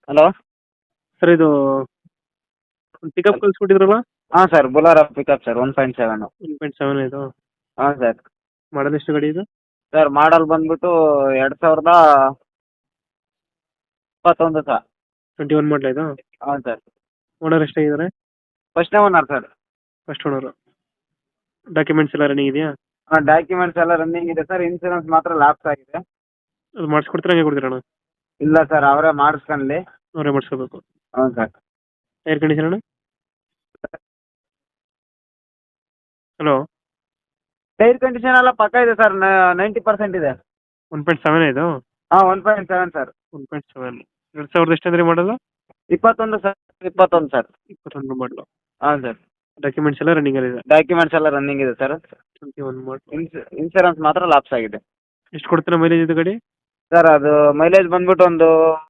Hello. Sir ಇದು pickup ಕಳಿಸ್ಕೊಟ್ಟಿದ್ರಲ್ಲ. ಹಾಂ sir, ಬೊಲಾರೋ pickup sir, 1.7. 1.7 ಇದು. ಹಾಂ ಸರ್. ಮಾಡಲ್ ಎಷ್ಟು ಗಾಡಿ ಇದು? ಸರ್ ಮಾಡಲ್ ಬಂದ್ಬಿಟ್ಟು 2021 ಸರ್. 21 ಮಾಡಲ ಇದು? ಹಾಂ ಸರ್. ಓನರ್ ಎಷ್ಟಾಗಿದ್ದಾರೆ? ಫಸ್ಟ್ನೇ owner sir. First owner. Documents ಎಲ್ಲ ರನ್ನಿಂಗ್ ಇದೆಯಾ? ಹಾಂ, ಡಾಕ್ಯುಮೆಂಟ್ಸ್ ಎಲ್ಲ ರನ್ನಿಂಗ್ ಇದೆ ಸರ್. ಇನ್ಸೂರೆನ್ಸ್ ಮಾತ್ರ ಲ್ಯಾಪ್ಸ್ ಆಗಿದೆ. ಅದು ಮಾಡಿಸ್ಕೊಡ್ತೀರಾ ಹಂಗೆ ಕೊಡ್ತೀರಾ ಅಣ್ಣ? ಇಲ್ಲ ಸರ್, ಅವರೇ ಮಾಡಿಸ್ಕೊಳ್ಳಿ. ಅವರೇ ಮಾಡಿಸ್ಕೋಬೇಕು. ಹ್ಞೂ ಸರ್. ಏರ್ ಕಂಡೀಷನ್ ಅಣ್ಣ? ಹಲೋ. ಟೈರ್ ಕಂಡೀಷನ್ ಎಲ್ಲ ಪಕ್ಕ ಇದೆ ಸರ್, 90% ಇದೆ. 1.7 ಇದು? ಹಾಂ, 1.7 ಸರ್. 1.7 2000 ಎಷ್ಟು ಅಂದ್ರೆ ಮಾಡಲ್ಲ? 21 ಸರ್. 21 ಸರ್. 21 ಮಾಡಲು. ಹಾಂ ಸರ್. ಡಾಕ್ಯುಮೆಂಟ್ಸ್ ಎಲ್ಲ ರನ್ನಿಂಗ್ ಇದೆ? ಡಾಕ್ಯುಮೆಂಟ್ಸ್ ಎಲ್ಲ ರನ್ನಿಂಗ್ ಇದೆ ಸರ್. 21 ಮಾಡಲು. ಇನ್ಸೂರೆನ್ಸ್ ಮಾತ್ರ ಲ್ಯಾಪ್ಸ್ ಆಗಿದೆ. ಎಷ್ಟು ಕೊಡ್ತೀರಾ ಮೈಲೇಜ್ ಇದು ಗಾಡಿ? ಸರ್ ಅದು ಮೈಲೇಜ್ ಬಂದ್ಬಿಟ್ಟು ಒಂದು